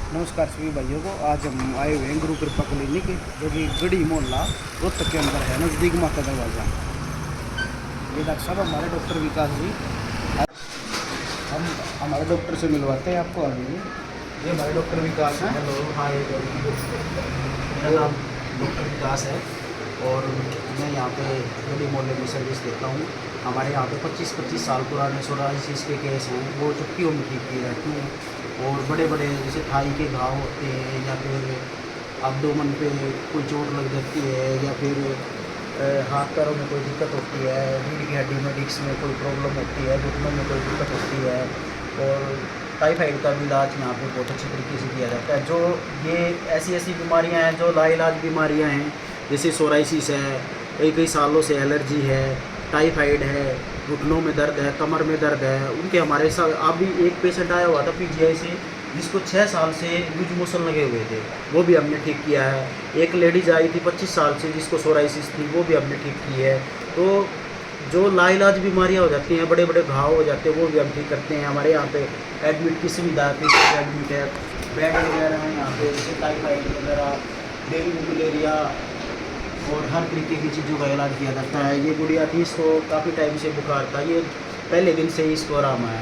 नमस्कार सभी भाइयों को। आज हम आए हुए हैं गुरु कृपा क्लिनिक, जो कि गढ़ी मोहल्ला रोहतक के अंदर है, नज़दीक माता दरवाज़ा। ये डॉक्टर साहब हमारे डॉक्टर विकास जी, हम हमारे डॉक्टर से मिलवाते हैं आपको। अभी ये हमारे डॉक्टर विकास हैं। हेलो, हाय, मेरा नाम डॉक्टर विकास है और मैं यहाँ पे गली मोहल्ले में सर्विस देता हूँ। हमारे यहाँ पे 25-25 साल पुराने सोराइसिस के केस हैं, वो चुटकियों में ठीक किए जाते हैं। और बड़े बड़े जैसे थाई के घाव होते हैं, या फिर अब्डोमन पे कोई चोट लग जाती है, या फिर हाथ पैरों में कोई दिक्कत होती है, रीढ़ की हड्डी में डिस्क में कोई प्रॉब्लम होती है, घुटनों में कोई दिक्कत होती है, और टाइफाइड का भी इलाज यहाँ पे बहुत अच्छे तरीके से किया जाता है। जो ये ऐसी बीमारियाँ हैं जो लाइलाज बीमारियाँ हैं, जैसे सोराइसिस है, कई कई सालों से एलर्जी है, टाइफाइड है, घुटनों में दर्द है, कमर में दर्द है, उनके हमारे साथ अभी एक पेशेंट आया हुआ था पीजीआई से, जिसको 6 साल से लूज मोशन लगे हुए थे, वो भी हमने ठीक किया है। एक लेडीज़ आई थी 25 साल से, जिसको सोराइसिस थी, वो भी हमने ठीक की है। तो जो लाइलाज बीमारियां हो जाती हैं, बड़े बड़े घाव हो जाते हैं, वो भी हम ठीक करते हैं। हमारे यहाँ पे एडमिट की सुविधा है, पेशेंट एडमिट है, बेड वगैरह है यहाँ पे, जैसे टाइफाइड वगैरह, डेंगू, मलेरिया और हर तरीके की चीज़ों का इलाज किया जाता है। ये गुड़िया थी, इसको काफ़ी टाइम से बुखार था, ये पहले दिन से ही इसको आराम आया।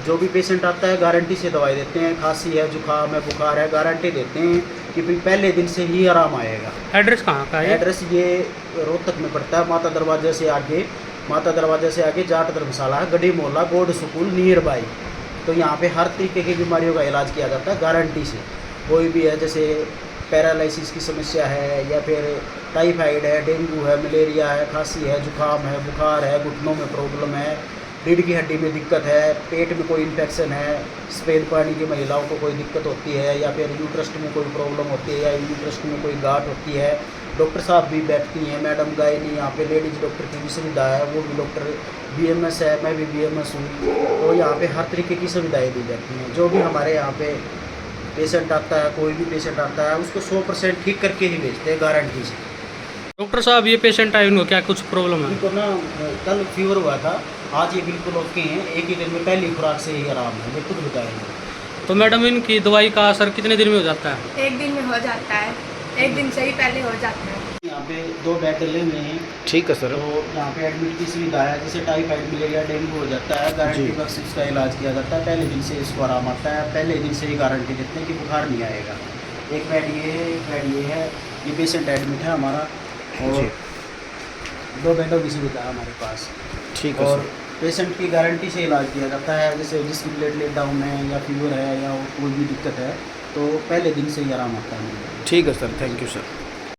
जो भी पेशेंट आता है गारंटी से दवाई देते हैं, खांसी है, जुकाम है, बुखार है, गारंटी देते हैं कि भाई पहले दिन से ही आराम आएगा। एड्रेस कहाँ का है? एड्रेस ये रोहतक में पड़ता है, माता दरवाजे से आगे जाट धर्मशाला है, गढ़ी मोहल्ला, गोड स्कूल नियर बाई। तो यहाँ पे हर तरीके की बीमारियों का इलाज किया जाता है गारंटी से। कोई भी है, जैसे पैरालिसिस की समस्या है, या फिर टाइफाइड है, डेंगू है, मलेरिया है, खांसी है, जुकाम है, बुखार है, घुटनों में प्रॉब्लम है, रीढ़ की हड्डी में दिक्कत है, पेट में कोई इन्फेक्शन है, सफ़ेद पानी की महिलाओं को कोई दिक्कत होती है, या फिर यूट्रस्ट में कोई प्रॉब्लम होती है, या यूट्रस्ट में कोई गांठ होती है, डॉक्टर साहब भी बैठती हैं, मैडम गायनी, यहाँ पे लेडीज़ डॉक्टर की भी सुविधा है, वो भी डॉक्टर बीएमएस है, मैं भी बीएमएस हूँ। तो यहाँ पे हर तरीके की सुविधाएँ दी जाती हैं। जो भी हमारे यहाँ पे पेशेंट आता है, कोई भी पेशेंट आता है, उसको 100% ठीक करके ही भेजते हैं गारंटी से। डॉक्टर साहब, ये पेशेंट आए, उनको क्या कुछ प्रॉब्लम है? उनको ना कल फीवर हुआ था, आज ये बिल्कुल ओके हैं, एक ही दिन में पहली खुराक से ही आराम है, ये खुद बताएंगे। तो मैडम, इनकी दवाई का असर कितने दिन में हो जाता है? एक दिन में हो जाता है, एक दिन से ही पहले हो जाता है। यहाँ पे 2 बेड डले हुए हैं। ठीक है सर। तो यहाँ पे एडमिट की सुविधा है, जैसे टाइफाइड, मलेरिया, डेंगू हो जाता है, गारंटी बक्स इसका इलाज किया जाता है। पहले दिन से इसको आराम आता है, पहले दिन से ही गारंटी देते हैं कि बुखार नहीं आएगा। एक बेड ये है, एक बेड ये है, ये पेशेंट एडमिट है हमारा, और 2 बेडों की सुविधा है हमारे पास। ठीक है और सर। पेशेंट की गारंटी से इलाज किया जाता है, जैसे जिसकी प्लेटलेट डाउन है, या फीवर है, या कोई भी दिक्कत है, तो पहले दिन से ही आराम आता है। ठीक है सर, थैंक यू सर।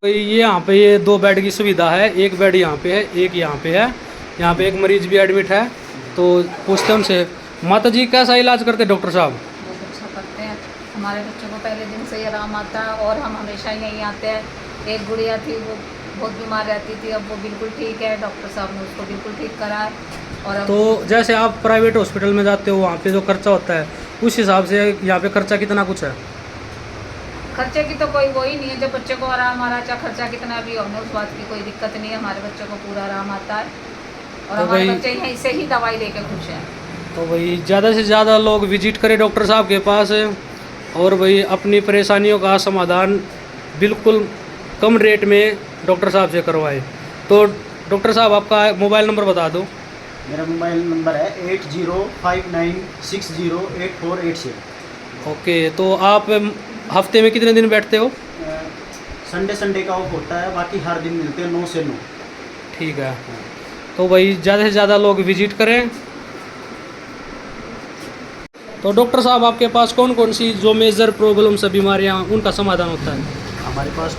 तो ये यहाँ पे ये 2 बेड की सुविधा है, एक बेड यहाँ पे है, एक यहाँ पे है। यहाँ पे एक मरीज भी एडमिट है। तो पूछते हैं उनसे, माता जी कैसा इलाज करते डॉक्टर साहब? बहुत अच्छा करते हैं, हमारे बच्चों को पहले दिन से ही आराम आता है, और हम हमेशा यहीं आते हैं। एक गुड़िया थी, वो बहुत बीमार रहती थी, अब वो बिल्कुल ठीक है, डॉक्टर साहब ने उसको बिल्कुल ठीक करा है। और अब तो जैसे आप प्राइवेट हॉस्पिटल में जाते हो, वहाँ पे जो खर्चा होता है, उस हिसाब से यहाँ पे खर्चा कितना कुछ है? खर्चे की तो कोई वो ही नहीं है, जब बच्चे को आराम आ रहा है, चाहे खर्चा कितना भी हो, हमें उस बात की कोई दिक्कत नहीं है। हमारे बच्चों को पूरा आराम आता है, और तो हमारे भाई- बच्चे यहीं से ही दवाई लेके खुश हैं। तो भाई ज़्यादा से ज़्यादा लोग विजिट करें डॉक्टर साहब के पास, और भाई अपनी परेशानियों का समाधान बिल्कुल कम रेट में डॉक्टर साहब से करवाएं। तो डॉक्टर साहब, आपका मोबाइल नंबर बता दो। मेरा मोबाइल नंबर है 8059608486। ओके, तो आप हफ्ते में कितने दिन बैठते हो? संडे का ऑफ होता है, बाकी हर दिन मिलते हैं 9 से 9। ठीक है, तो भाई ज़्यादा से ज़्यादा लोग विजिट करें। तो डॉक्टर साहब, आपके पास कौन कौन सी जो मेजर प्रॉब्लम्स है, बीमारियाँ, उनका समाधान होता है? हमारे पास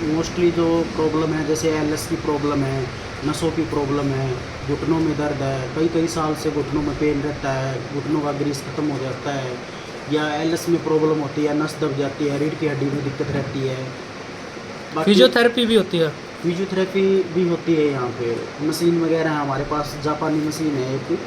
मोस्टली जो प्रॉब्लम है, जैसे एलएस की प्रॉब्लम है, नसों की प्रॉब्लम है, घुटनों में दर्द है, कई साल से घुटनों में पेन रहता है, घुटनों का ग्रीस खत्म हो जाता है, या एलएस में प्रॉब्लम होती है, नस दब जाती है, रीढ़ की हड्डी में दिक्कत रहती है। फिजियोथेरेपी भी होती है? फिजियोथेरेपी भी होती है। यहाँ पे मशीन वगैरह है हमारे पास, जापानी मशीन है एक,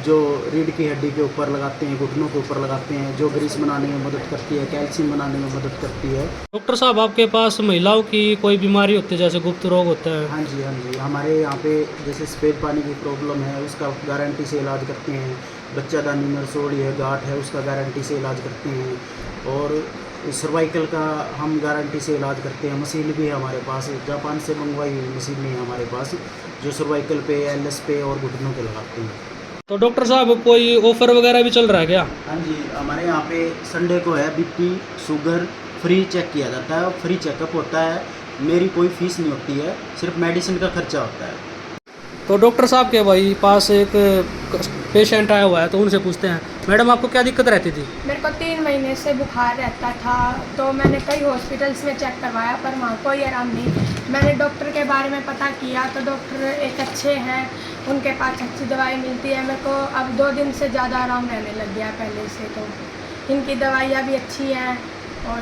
जो रीढ़ की हड्डी के ऊपर लगाते हैं, घुटनों के ऊपर लगाते हैं, जो ग्रीस बनाने में मदद करती है, कैल्शियम बनाने में मदद करती है। डॉक्टर साहब, आपके पास महिलाओं की कोई बीमारी होती है, जैसे गुप्त रोग होता है? हाँ जी, हमारे यहाँ पे जैसे सफ़ेद पानी की प्रॉब्लम है, उसका गारंटी से इलाज करते हैं। बच्चादानी में रसोड़ी है, गांठ है, उसका गारंटी से इलाज करते हैं। और सर्वाइकल का हम गारंटी से इलाज करते हैं। मशीन भी है हमारे पास, जापान से मंगवाई हुई मशीन है हमारे पास, जो सर्वाइकल पे, एलएस पे और घुटनों पे लगाते हैं। तो डॉक्टर साहब कोई ऑफर वगैरह भी चल रहा है क्या? हाँ जी, हमारे यहाँ पे संडे को है बीपी शुगर फ्री चेक किया जाता है, फ्री चेकअप होता है, मेरी कोई फीस नहीं होती है, सिर्फ मेडिसिन का खर्चा होता है। तो डॉक्टर साहब के भाई पास एक पेशेंट आया हुआ है, तो उनसे पूछते हैं, मैडम आपको क्या दिक्कत रहती थी? मेरे को 3 महीने से बुखार रहता था, तो मैंने कई हॉस्पिटल्स में चेक करवाया पर वहाँ कोई आराम नहीं। मैंने डॉक्टर के बारे में पता किया तो डॉक्टर एक अच्छे हैं, उनके पास अच्छी दवाई मिलती है। मेरे को अब 2 दिन से ज़्यादा आराम रहने लग गया पहले से, तो इनकी दवाइयाँ भी अच्छी हैं और